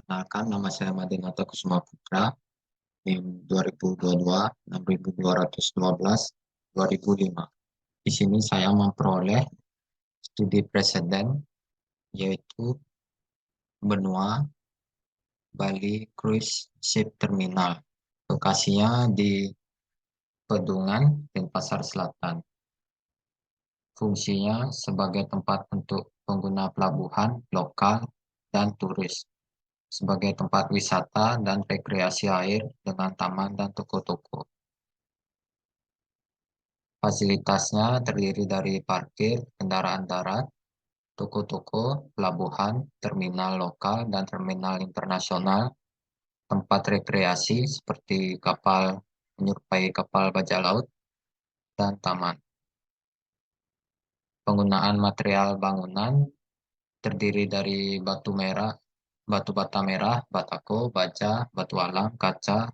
Perkenalkan, nama saya Madinata Kusuma Putra, NIM 2022, 6212, 2005. Di sini saya memperoleh studi preseden, yaitu benua Bali Cruise Ship Terminal. Lokasinya di Pedungan, Denpasar Selatan. Fungsinya sebagai tempat untuk pengguna pelabuhan, lokal, dan turis. Sebagai tempat wisata dan rekreasi air dengan taman dan toko-toko. Fasilitasnya terdiri dari parkir kendaraan darat, toko-toko, pelabuhan, terminal lokal, dan terminal internasional, tempat rekreasi seperti kapal menyerupai kapal bajak laut, dan taman. Penggunaan material bangunan terdiri dari batu bata merah, batako, baja, batu alam, kaca,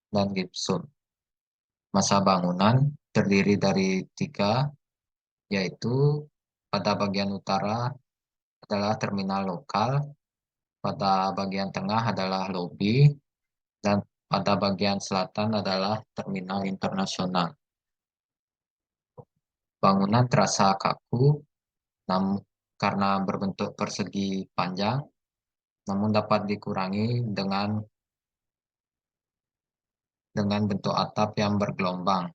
dan gipsum. Masa bangunan terdiri dari tiga, yaitu pada bagian utara adalah terminal lokal, pada bagian tengah adalah lobi, dan pada bagian selatan adalah terminal internasional. Bangunan terasa kaku, namun karena berbentuk persegi panjang, namun dapat dikurangi dengan bentuk atap yang bergelombang.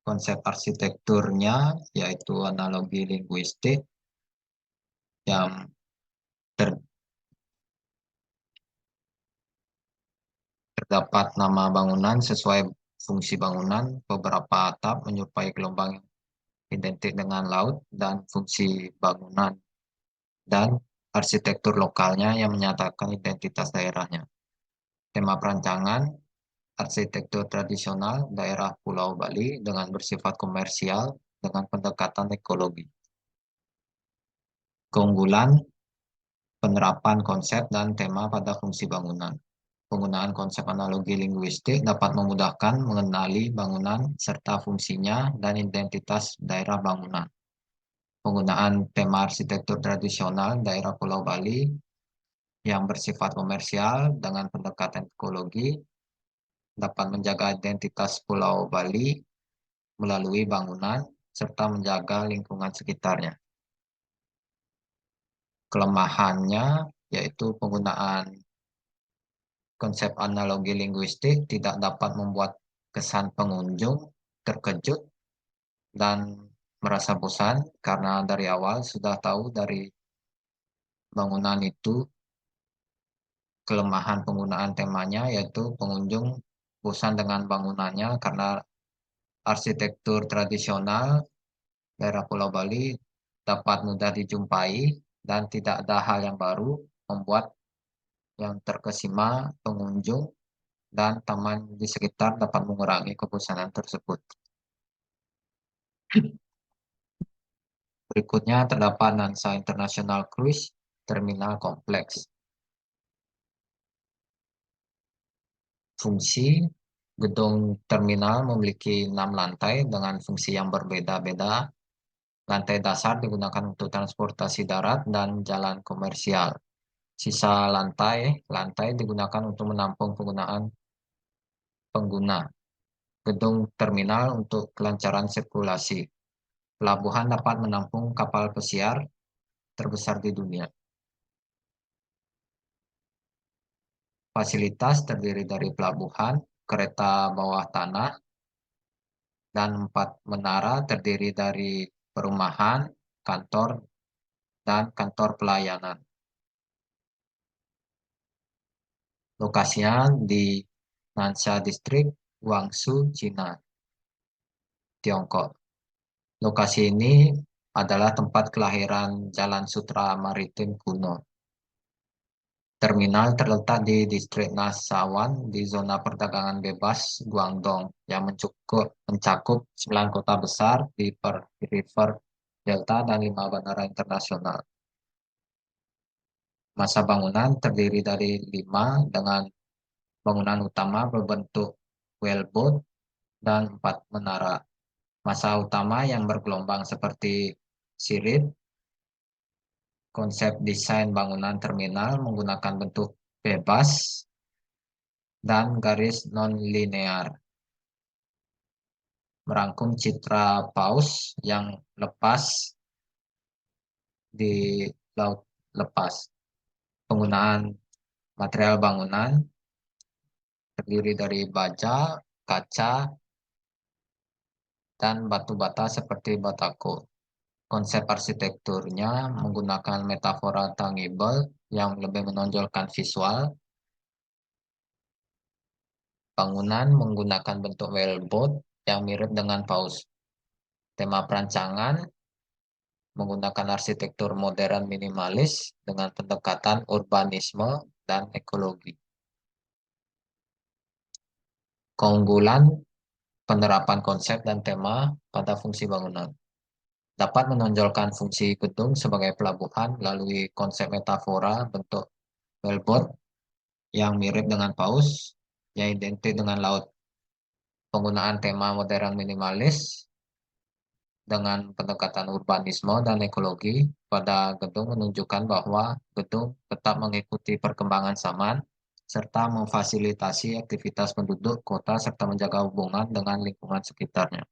Konsep arsitekturnya yaitu analogi linguistik yang ter- terdapat nama bangunan sesuai fungsi bangunan, beberapa atap menyerupai gelombang identik dengan laut, dan fungsi bangunan dan arsitektur lokalnya yang menyatakan identitas daerahnya. Tema perancangan, arsitektur tradisional daerah Pulau Bali dengan bersifat komersial dengan pendekatan ekologi. Keunggulan, penerapan konsep dan tema pada fungsi bangunan. Penggunaan konsep analogi linguistik dapat memudahkan mengenali bangunan serta fungsinya dan identitas daerah bangunan. Penggunaan tema arsitektur tradisional daerah Pulau Bali yang bersifat komersial dengan pendekatan ekologi dapat menjaga identitas Pulau Bali melalui bangunan serta menjaga lingkungan sekitarnya. Kelemahannya yaitu penggunaan konsep analogi linguistik tidak dapat membuat kesan pengunjung terkejut dan merasa bosan karena dari awal sudah tahu dari bangunan itu. Kelemahan penggunaan temanya yaitu pengunjung bosan dengan bangunannya karena arsitektur tradisional daerah Pulau Bali dapat mudah dijumpai dan tidak ada hal yang baru membuat yang terkesima pengunjung dan taman di sekitar dapat mengurangi kebosanan tersebut. Berikutnya terdapat Nansa International Cruise Terminal Kompleks. Fungsi gedung terminal memiliki 6 lantai dengan fungsi yang berbeda-beda. Lantai dasar digunakan untuk transportasi darat dan jalan komersial. Sisa lantai digunakan untuk menampung penggunaan pengguna. Gedung terminal untuk kelancaran sirkulasi. Pelabuhan dapat menampung kapal pesiar terbesar di dunia. Fasilitas terdiri dari pelabuhan, kereta bawah tanah, dan 4 menara terdiri dari perumahan, kantor, dan kantor pelayanan. Lokasinya di Nansha District, Guangzhou, Cina, Tiongkok. Lokasi ini adalah tempat kelahiran Jalan Sutra Maritim kuno. Terminal terletak di distrik Nanshawan di zona perdagangan bebas Guangdong yang mencakup 9 kota besar di River Delta dan 5 bandara internasional. Masa bangunan terdiri dari 5 dengan bangunan utama berbentuk whaleboat dan 4 menara. Masa utama yang bergelombang seperti sirip Konsep desain bangunan terminal menggunakan bentuk bebas dan garis non-linear. Merangkum citra paus yang lepas di laut lepas. Penggunaan material bangunan terdiri dari baja, kaca, dan batu bata seperti batako. Konsep arsitekturnya menggunakan metafora tangible yang lebih menonjolkan visual. Bangunan menggunakan bentuk whaleboat yang mirip dengan paus. Tema perancangan menggunakan arsitektur modern minimalis dengan pendekatan urbanisme dan ekologi. Keunggulan penerapan konsep dan tema pada fungsi bangunan. Dapat menonjolkan fungsi gedung sebagai pelabuhan melalui konsep metafora bentuk whaleboat yang mirip dengan paus yang identik dengan laut. Penggunaan tema modern minimalis dengan pendekatan urbanisme dan ekologi pada gedung menunjukkan bahwa gedung tetap mengikuti perkembangan zaman serta memfasilitasi aktivitas penduduk kota serta menjaga hubungan dengan lingkungan sekitarnya.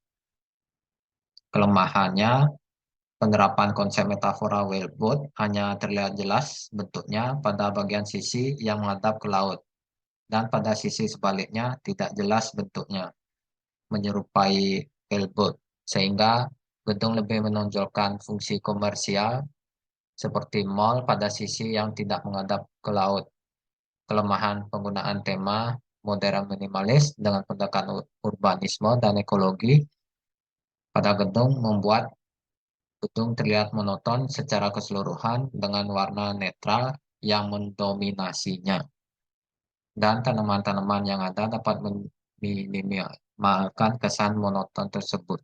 Kelemahannya, penerapan konsep metafora whaleboat hanya terlihat jelas bentuknya pada bagian sisi yang menghadap ke laut, dan pada sisi sebaliknya tidak jelas bentuknya, menyerupai whaleboat, sehingga gedung lebih menonjolkan fungsi komersial seperti mall pada sisi yang tidak menghadap ke laut. Kelemahan penggunaan tema modern minimalis dengan pendekatan urbanisme dan ekologi pada gedung membuat gedung terlihat monoton secara keseluruhan dengan warna netral yang mendominasinya. Dan tanaman-tanaman yang ada dapat meminimalkan kesan monoton tersebut.